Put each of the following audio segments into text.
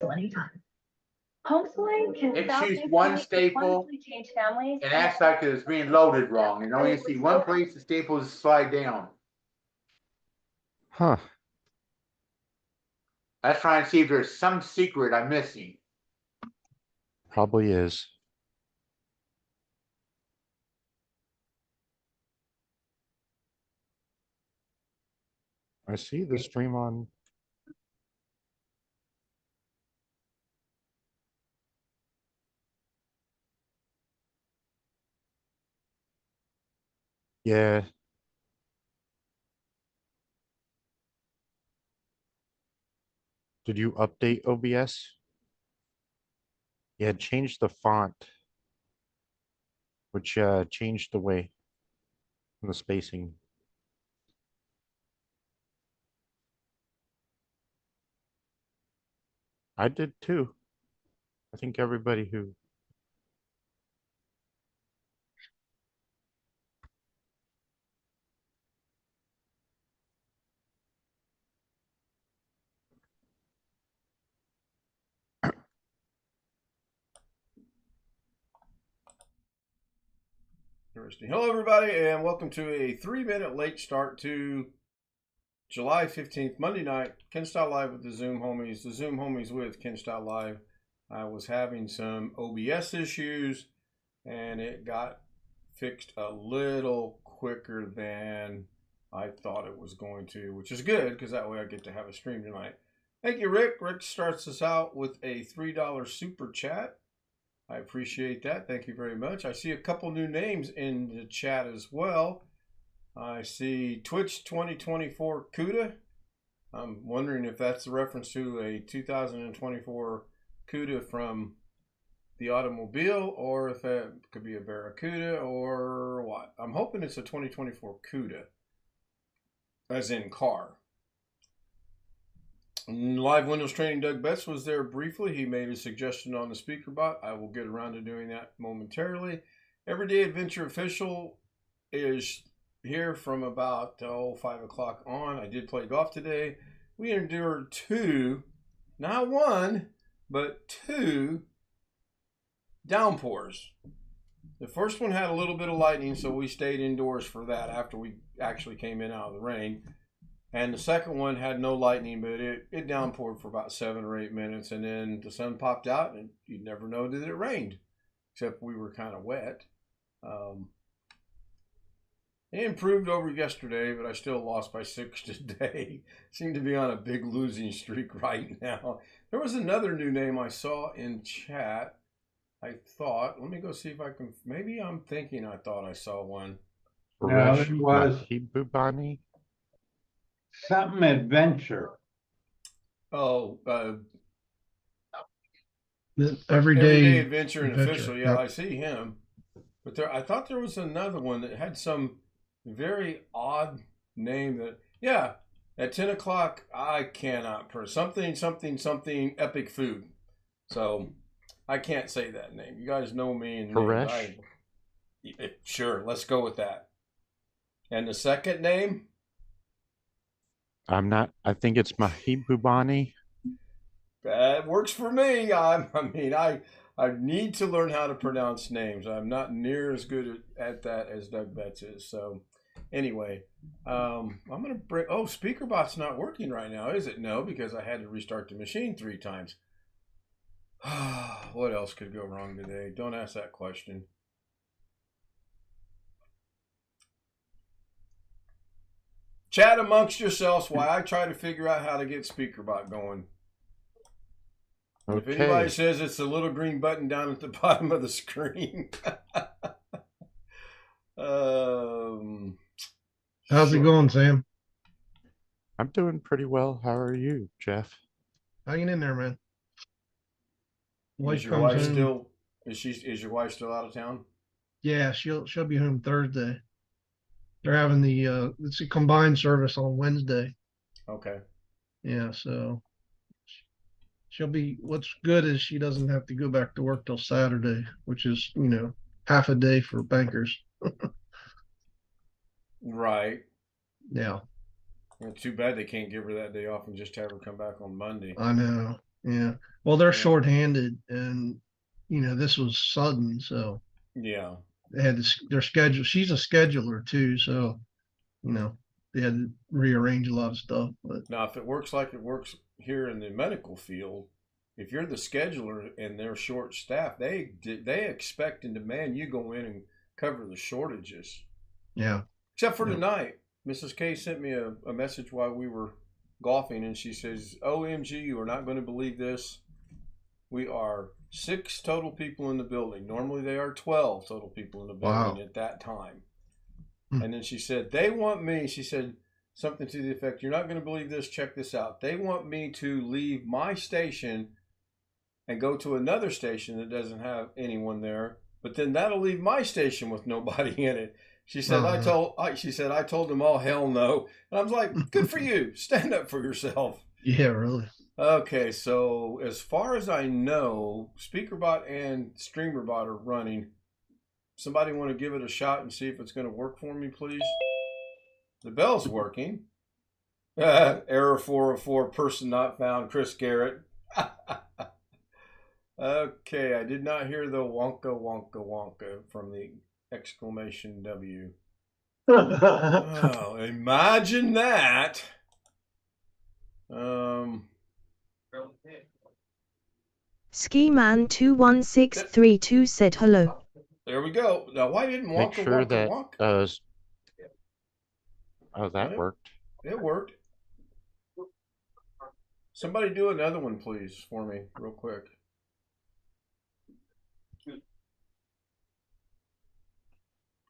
cancel anytime. Homeschooling can It stop shoots things one can staple wonderfully change families. and acts like it's being loaded wrong. You only see one place the staples slide down. Huh. Let's try and see if there's some secret I'm missing. Probably is. I see the stream on. Yeah. Did you update OBS? Yeah, change the font, which changed the way the spacing. I did too. I think everybody who Interesting. Hello, everybody, and welcome to a 3-minute late start to July 15th, Monday night, Ken Style Live with the Zoom homies. The Zoom homies with Ken Style Live. I was having some OBS issues, and it got fixed a little quicker than I thought it was going to, which is good because that way I get to have a stream tonight. Thank you, Rick. Rick starts us out with a $3 super chat. I appreciate that. Thank you very much. I see a couple new names in the chat as well. I see Twitch 2024 CUDA. I'm wondering if that's a reference to a 2024 CUDA from the automobile, or if it could be a Barracuda or what. I'm hoping it's a 2024 CUDA, as in car. Live Windows Training, Doug Betts was there briefly. He made a suggestion on the speaker bot. I will get around to doing that momentarily. Everyday Adventure Official is here from about 5 o'clock on. I did play golf today. We endured two, not one, but two downpours. The first one had a little bit of lightning, so we stayed indoors for that after we actually came in out of the rain. And the second one had no lightning, but it downpoured for about 7 or 8 minutes, and then the sun popped out, and you'd never know that it rained, except we were kind of wet. It improved over yesterday, but I still lost by 6 today. Seem to be on a big losing streak right now. There was another new name I saw in chat. I thought, let me go see if I can, maybe I'm thinking I thought I saw one. No, it was Mahibubani. something adventure. Oh, The Everyday Adventure and Adventure, Official. Yeah, yep. I see him. But there, I thought there was another one that had some very odd name that, yeah, at 10 o'clock, I cannot something epic food. So I can't say that name. You guys know me. And Paresh? Sure, let's go with that. And the second name? I think it's Mahibubani. That works for me. I need to learn how to pronounce names. I'm not near as good at that as Doug Betts is. So anyway, I'm going to bring, SpeakerBot's not working right now, is it? No, because I had to restart the machine 3 times. What else could go wrong today? Don't ask that question. Chat amongst yourselves while I try to figure out how to get SpeakerBot going. Okay. If anybody says it's the little green button down at the bottom of the screen. How's it going, Sam? I'm doing pretty well. How are you, Jeff? Hanging in there, man. Is your wife still? Is your wife still out of town? Yeah, she'll be home Thursday. They're having it's a combined service on Wednesday. Okay. Yeah, so she'll be. What's good is she doesn't have to go back to work till Saturday, which is half a day for bankers. Right. Yeah. Well, too bad they can't give her that day off and just have her come back on Monday. I know. Yeah. Well, they're Yeah. shorthanded, and this was sudden, so Yeah. they had their schedule. She's a scheduler too, so they had to rearrange a lot of stuff. But Now, if it works like it works here in the medical field, if you're the scheduler and they're short staffed, they expect and demand you go in and cover the shortages. yeah, Except for tonight, Mrs. K sent me a message while we were golfing, and she says, "OMG, you are not going to believe this. We are 6 total people in the building. Normally, they are 12 total people in the building Wow. at that time." Hmm. And then she said, "They want me." She said something to the effect, "You're not going to believe this. Check this out. They want me to leave my station and go to another station that doesn't have anyone there, but then that'll leave my station with nobody in it." She said, I told them all hell no. And I was like, good for you. Stand up for yourself. Yeah, really. Okay, so as far as I know, SpeakerBot and StreamerBot are running. Somebody want to give it a shot and see if it's going to work for me, please? The bell's working. Error 404, person not found, Chris Garrett. Okay, I did not hear the Wonka Wonka Wonka from the exclamation W. Oh, imagine that. Ski Man 21632 said hello. There we go. Now, why didn't Make Wonka sure Wonka that Wonka? oh, that worked. It worked. Somebody do another one, please, for me, real quick.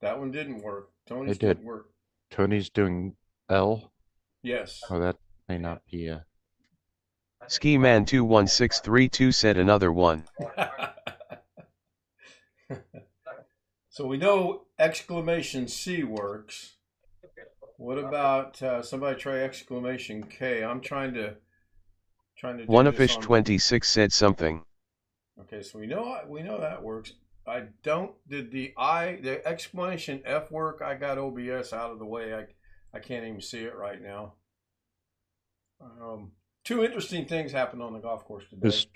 That one didn't work. Tony's It did. didn't work. Tony's doing L. Yes. Oh, that may not be a. Ski Man 21632 said another one. So we know exclamation C works. What about somebody try exclamation K? I'm trying to do One this Fish on... 26 said something. Okay, so we know that works. I don't. Did the exclamation F work? I got OBS out of the way. I can't even see it right now. Two interesting things happened on the golf course today. Is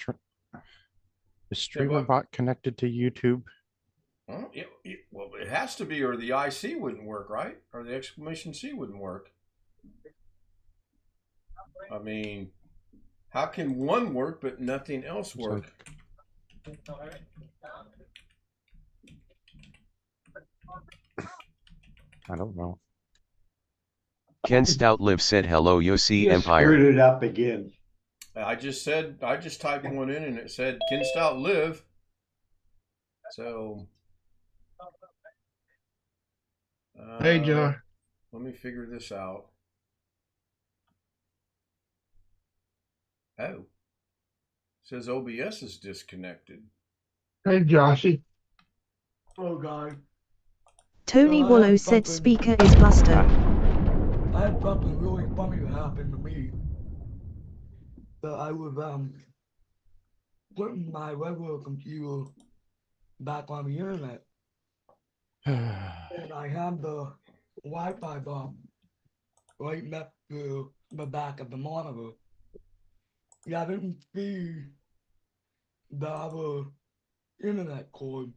StreamerBot connected to YouTube? Well, it has to be, or the IC wouldn't work, right? Or the exclamation C wouldn't work. I mean, how can one work but nothing else work? I don't know. Ken Stoutlive said hello Yossi You Empire. screwed it up again. I just typed one in and it said Ken Stoutlive. So. Hey, John. Let me figure this out. Oh. It says OBS is disconnected. Hey, Joshy. Oh, God. Tony Wallow said speaker is Buster. I had something really funny that happened to me. That I was putting my regular computer back on the internet, and I had the Wi-Fi box right next to the back of the monitor. Yeah, I didn't see the other internet cord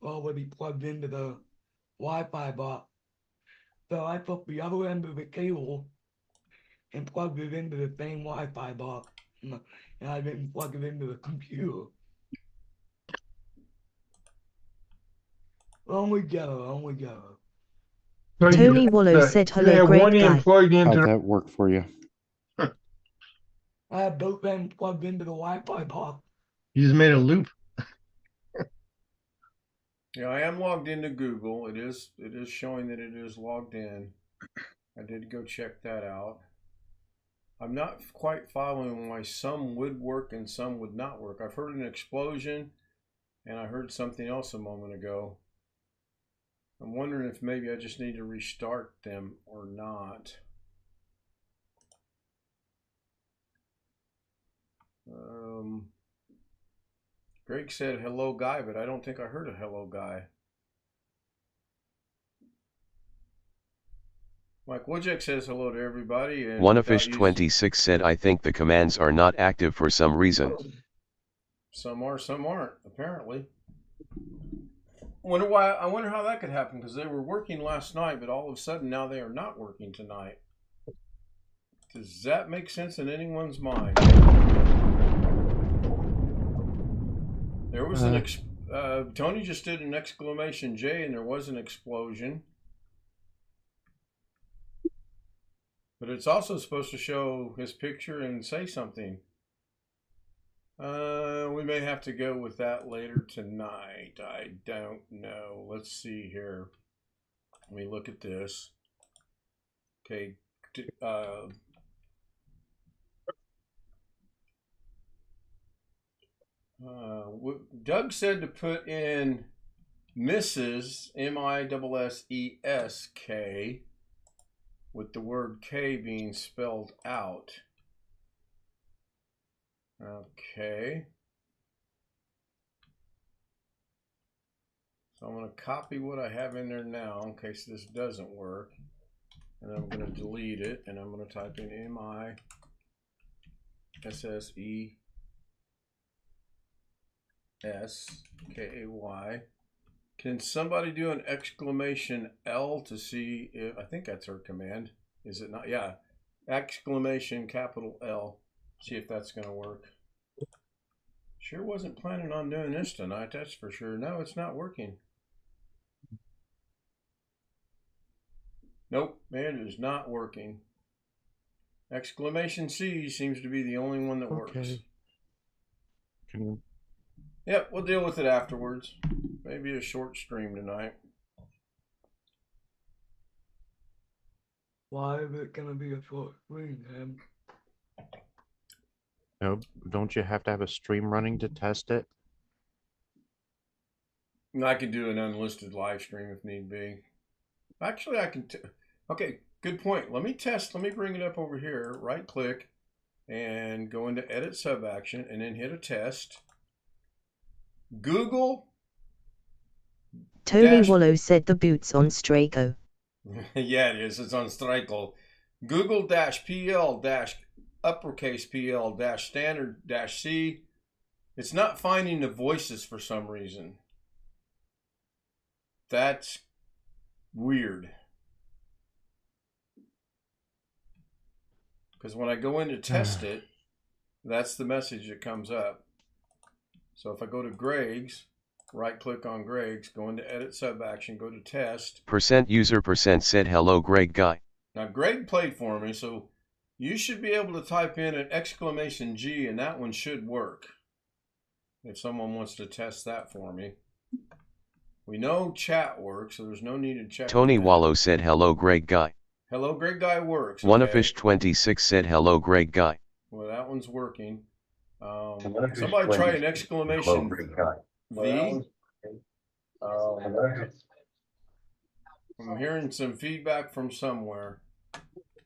already plugged into the Wi-Fi box. So I took the other end of the cable and plugged it into the same Wi-Fi box, and I didn't plug it into the computer. Only go. Tony Wallow said hello, great guy. How'd that work for you? I had both ends plugged into the Wi-Fi box. You just made a loop. Yeah, I am logged into Google. It is showing that it is logged in. I did go check that out. I'm not quite following why some would work and some would not work. I've heard an explosion, and I heard something else a moment ago. I'm wondering if maybe I just need to restart them or not. Greg said hello guy, but I don't think I heard a hello guy. Mike Wojcik says hello to everybody. And OneAfish26 said, I think the commands are not active for some reason. Some are, some aren't, apparently. Wonder why? I wonder how that could happen, because they were working last night, but all of a sudden now they are not working tonight. Does that make sense in anyone's mind? There was an Tony just did an exclamation J, and there was an explosion. But it's also supposed to show his picture and say something. We may have to go with that later tonight. I don't know. Let's see here. Let me look at this. Okay. Doug said to put in Mrs. M-I-S-S-E-S-K with the word K being spelled out. Okay. So I'm going to copy what I have in there now in case this doesn't work. And I'm going to delete it, and I'm going to type in M-I-S-S-E-S-K-A-Y. Can somebody do an exclamation L to see if, I think that's her command. Is it not? Yeah. Exclamation capital L. See if that's going to work. Sure wasn't planning on doing this tonight, that's for sure. No, it's not working. Nope, it is not working. Exclamation C seems to be the only one that works. Can you... Yep, we'll deal with it afterwards. Maybe a short stream tonight. Why is it gonna be a short screen, Em? No, don't you have to have a stream running to test it? I could do an unlisted live stream if need be. Actually, I can. Okay, good point. Let me test. Let me bring it up over here. Right click and go into edit sub action and then hit a test. Google. Tony Wallow said the boot's on Straco. Yeah, it is. It's on Straco. Google -PL uppercase PL standard C. It's not finding the voices for some reason. That's weird. Because when I go in to test it, that's the message that comes up. So if I go to Greg's, right click on Greg's, go into edit sub action, go to test. %user% said hello Greg guy. Now Greg played for me, so you should be able to type in an exclamation G and that one should work. If someone wants to test that for me. We know chat works, so there's no need to check. Tony Wallow said hello Greg guy. Hello Greg guy works. OneAfish26 said hello Greg guy. Well, that one's working. Somebody try an exclamation V. I'm hearing some feedback from somewhere.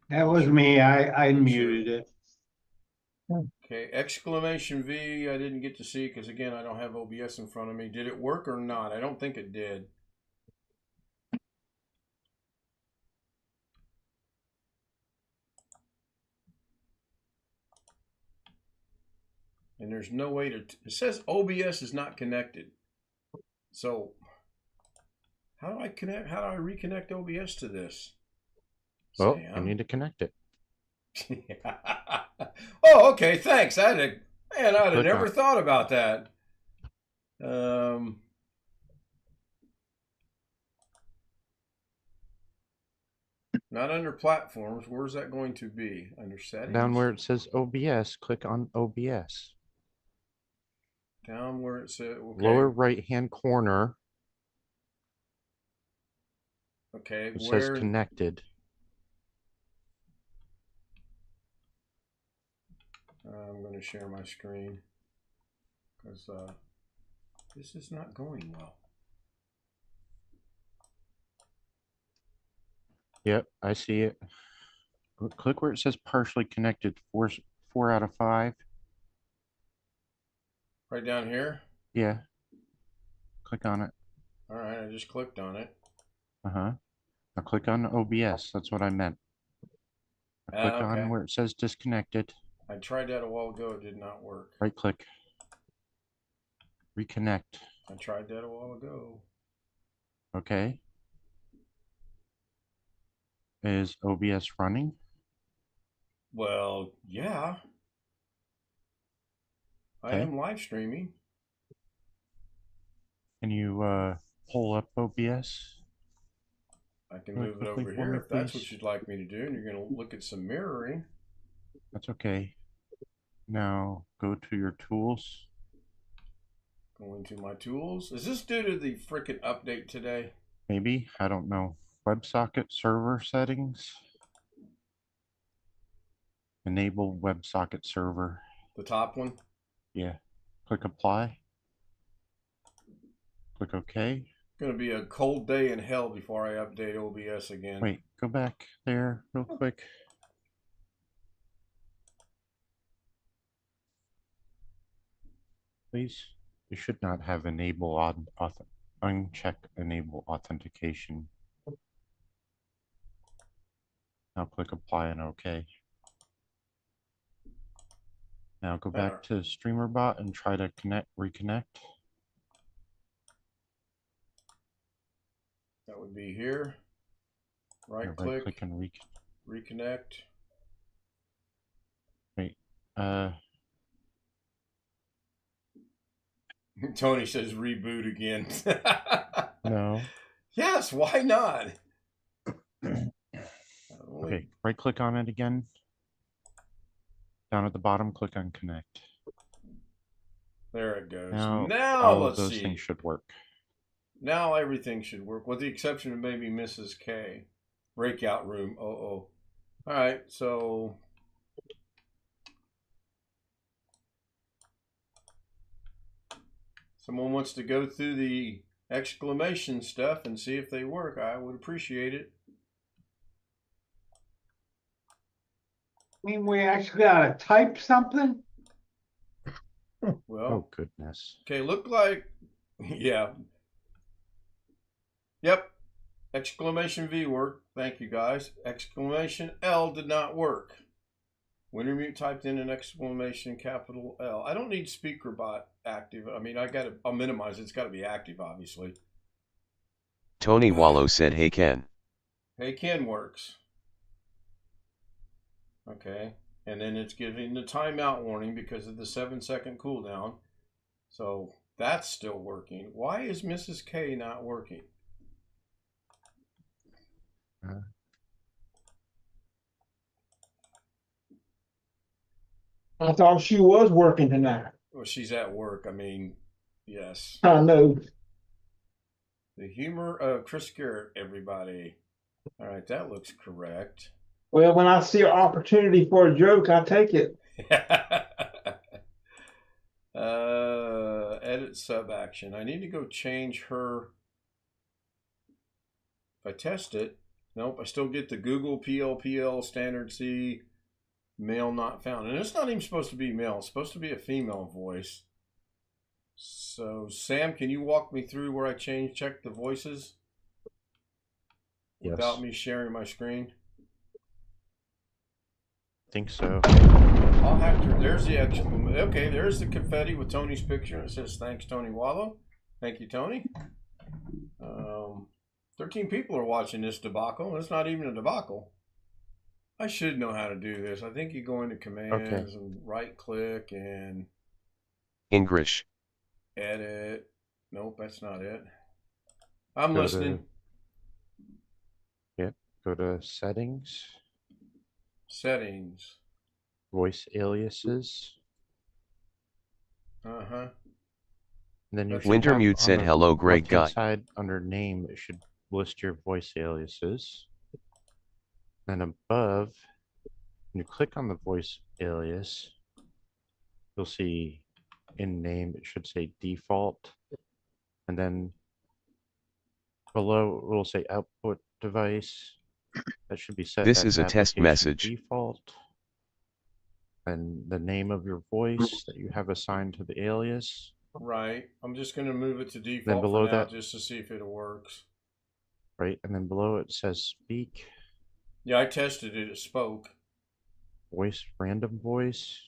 That was me. I muted it. Okay, exclamation V. I didn't get to see because again I don't have OBS in front of me. Did it work or not? I don't think it did. And there's no way to. It says OBS is not connected. So how do I connect? How do I reconnect OBS to this? Well, Sam? I need to connect it. Oh, okay. Thanks. I'd have never on. thought about that. Not under platforms. Where's that going to be? Under settings. Down where it says OBS, click on OBS. Down where it says okay. Lower right hand corner. Okay. It says connected. I'm going to share my screen because this is not going well. Yep, I see it. Click where it says partially connected. 4 out of 5. Right down here? Yeah. Click on it. All right, I just clicked on it. Uh-huh. Now click on OBS. That's what I meant. Now click Okay. on where it says disconnected. I tried that a while ago. It did not work. Right click. Reconnect. I tried that a while ago. Okay. Is OBS running? Well, yeah. I Okay. am live streaming. Can you pull up OBS? I can Really move it quickly over for here me, if that's please? what you'd like me to do. And you're going to look at some mirroring. That's okay. Now go to your tools. Going to my tools. Is this due to the frickin' update today? Maybe, I don't know. WebSocket server settings. Enable WebSocket server. The top one? Yeah. Click apply. Click OK. Going to be a cold day in hell before I update OBS again. Wait, go back there real quick. Please. You should not have enable uncheck enable authentication. Now click apply and OK. Now go back to StreamerBot and try to reconnect. That would be here. Right click and reconnect. Wait, Tony says reboot again. no. Yes, why not? Okay, right click on it again. Down at the bottom, click on connect. There it goes. Now Now let's those see. things should work. Now everything should work, with the exception of maybe Mrs. K. Breakout room. All right, so someone wants to go through the exclamation stuff and see if they work. I would appreciate it. I mean, we actually gotta type something? Well, Oh goodness. okay, look like, yeah. Yep. Exclamation V worked. Thank you, guys. Exclamation L did not work. Wintermute typed in an exclamation capital L. I don't need SpeakerBot active. I mean, I'll minimize it. It's got to be active, obviously. Tony Wallow said, "Hey Ken." Hey Ken works. Okay. And then it's giving the timeout warning because of the 7-second cooldown. So that's still working. Why is Mrs. K not working? I thought she was working tonight. Well, she's at work. I mean, yes. I know. The humor of Chris Garrett, everybody. All right, that looks correct. Well, when I see an opportunity for a joke, I take it. Edit sub action. I need to go change her. If I test it, nope, I still get the Google PLPL standard C male not found. And it's not even supposed to be male. It's supposed to be a female voice. So, Sam, can you walk me through where I check the voices? Yes. Without me sharing my screen? I think so. I'll have to. There's the exclamation. Okay, there's the confetti with Tony's picture. It says, "Thanks, Tony Wallow." Thank you, Tony. 13 people are watching this debacle. It's not even a debacle. I should know how to do this. I think you go into commands and right click and Engrish. edit. Nope, that's not it. I'm listening. Go to settings. Settings. Voice aliases. Uh-huh. And then you Wintermute said, "Hello, great guy." Side under name, it should list your voice aliases. And above, when you click on the voice alias, you'll see in name, it should say default. And then below, it will say output device. That should be set. This as is a test application message. Default. And the name of your voice that you have assigned to the alias. Right. I'm just going to move it to default Then below for now that, just to see if it works. right? And then below it says speak, Yeah, I tested it. It spoke. voice, random voice,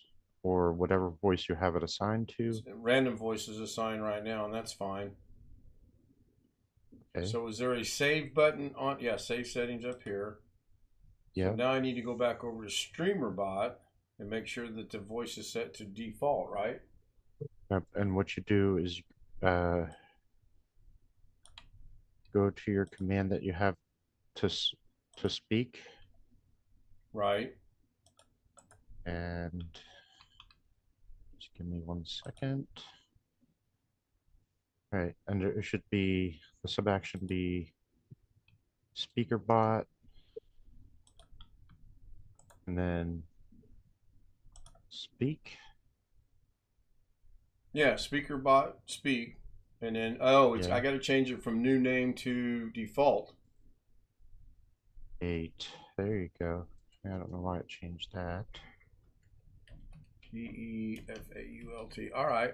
or whatever voice you have it assigned to. Random voice is assigned right now, and that's fine. Okay. So is there a save button on? Yeah, save settings up here. Yeah. So now I need to go back over to StreamerBot and make sure that the voice is set to default, right? Yep. And what you do is go to your command that you have to speak. Right. And just give me 1 second. All right, and it should be the sub action be speaker bot, and then speak. Yeah, SpeakerBot speak, and then it's Yeah. I got to change it from new name to default. 8. There you go. I don't know why it changed that. PEFAULT. All right,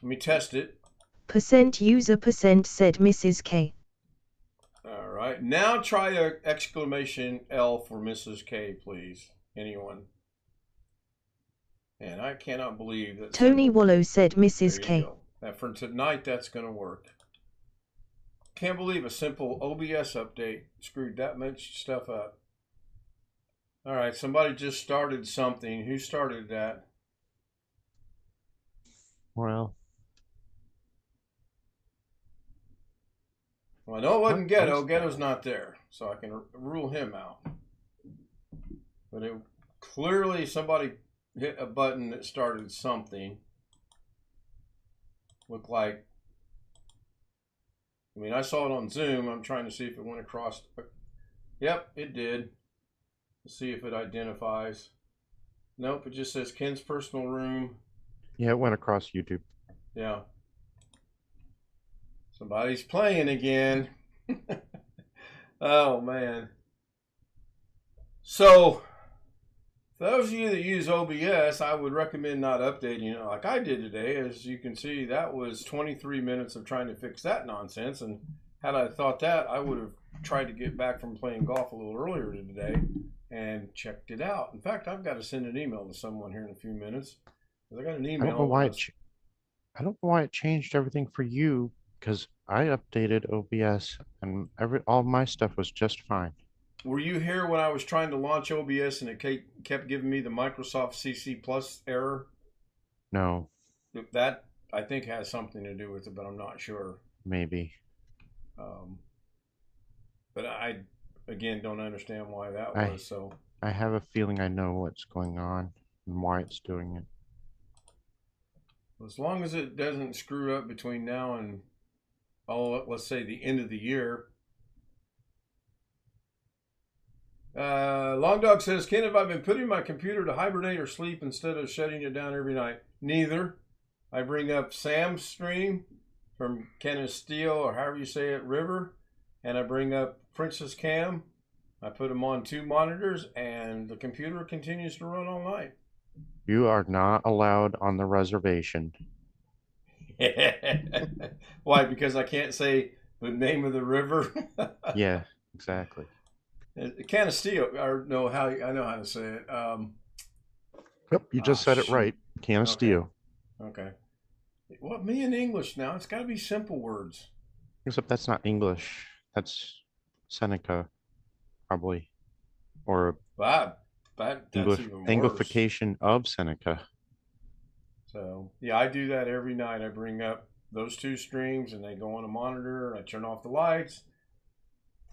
let me test it. %user said Mrs. K. All right, now try a exclamation L for Mrs. K, please. Anyone? And I cannot believe that. Tony Wallow said Mrs. There you K. go. Now for tonight, that's going to work. Can't believe a simple OBS update screwed that much stuff up. All right, somebody just started something. Who started that? Well, I know it wasn't What Ghetto. was Ghetto's not there, so I can rule him out. But it clearly somebody hit a button that started something. Looked like. I mean, I saw it on Zoom. I'm trying to see if it went across. Yep, it did. Let's see if it identifies. Nope, it just says Ken's personal room. yeah, it went across YouTube. Yeah. Somebody's playing again. Oh, man. So, for those of you that use OBS, I would recommend not updating it like I did today. As you can see, that was 23 minutes of trying to fix that nonsense. And had I thought that, I would have tried to get back from playing golf a little earlier today and checked it out. In fact, I've got to send an email to someone here in a few minutes. I got an email. I don't know why it changed everything for you, because I updated OBS and all my stuff was just fine. Were you here when I was trying to launch OBS and it kept giving me the Microsoft CC Plus error? No. That, I think, has something to do with it, but I'm not sure. Maybe. But I, again, don't understand why that was. So I have a feeling I know what's going on and why it's doing it. as long as it doesn't screw up between now and, let's say the end of the year. Long Dog says, Ken, have I been putting my computer to hibernate or sleep instead of shutting it down every night? Neither. I bring up Sam's stream from Kenneth Steele, or however you say it, River, and I bring up Princess Cam. I put them on 2 monitors, and the computer continues to run all night. You are not allowed on the reservation. Why? Because I can't say the name of the river? Yeah, exactly. Canasteo, or no, I know how to say it. Yep, you just said it right. Canasteo. Okay. Well, me in English now. It's got to be simple words. Except that's not English. That's Seneca, probably. Or That's even worse. Anglification of Seneca. So, yeah, I do that every night. I bring up those 2 streams and they go on a monitor. I turn off the lights,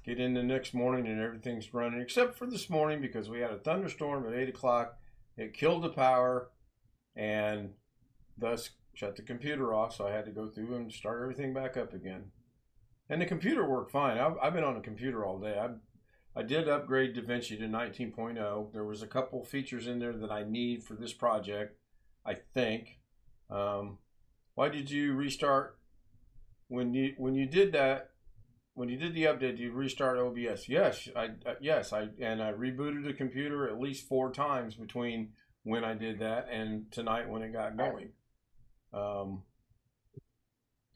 get in the next morning, and everything's running except for this morning because we had a thunderstorm at 8 o'clock. It killed the power and thus shut the computer off. So I had to go through and start everything back up again. And the computer worked fine. I've been on the computer all day. I did upgrade DaVinci to 19.0. There was a couple features in there that I need for this project, I think. Why did you restart when you did that? When you did the update, did you restart OBS? Yes, I rebooted the computer at least 4 times between when I did that and tonight when it got going.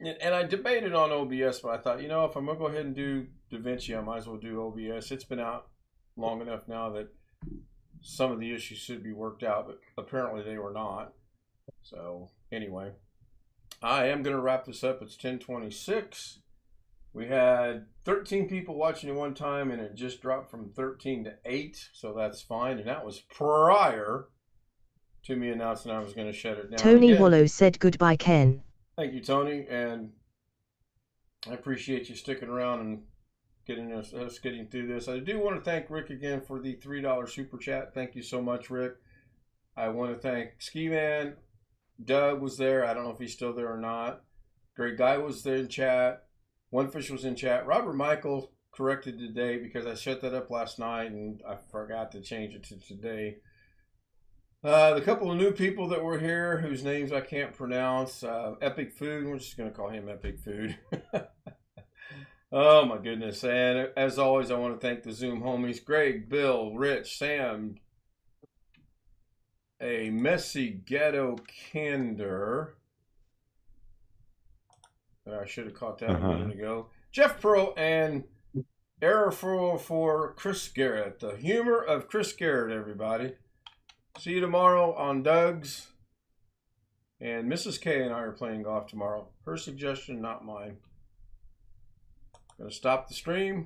And I debated on OBS, but I thought, if I'm gonna go ahead and do DaVinci, I might as well do OBS. It's been out long enough now that some of the issues should be worked out, but apparently they were not. So anyway, I am going to wrap this up. It's 10:26. We had 13 people watching at one time, and it just dropped from 13 to 8, so that's fine. And that was prior to me announcing I was going to shut it down. Tony again. Wallow said goodbye, Ken. Thank you, Tony, and I appreciate you sticking around and getting us getting through this. I do want to thank Rick again for the $3 super chat. Thank you so much, Rick. I want to thank Ski Man. Doug was there. I don't know if he's still there or not. Great Guy was there in chat. One Fish was in chat. Robert Michael corrected today because I shut that up last night and I forgot to change it to today. The couple of new people that were here whose names I can't pronounce. Epic Food. We're just going to call him Epic Food. Oh my goodness. And as always, I want to thank the Zoom homies. Greg, Bill, Rich, Sam, a Messy Ghetto Candor. I should have caught that a minute ago. Jeff Pearl and Error for Chris Garrett. The humor of Chris Garrett, everybody. See you tomorrow on Doug's. And Mrs. K and I are playing golf tomorrow. Her suggestion, not mine. Gonna stop the stream.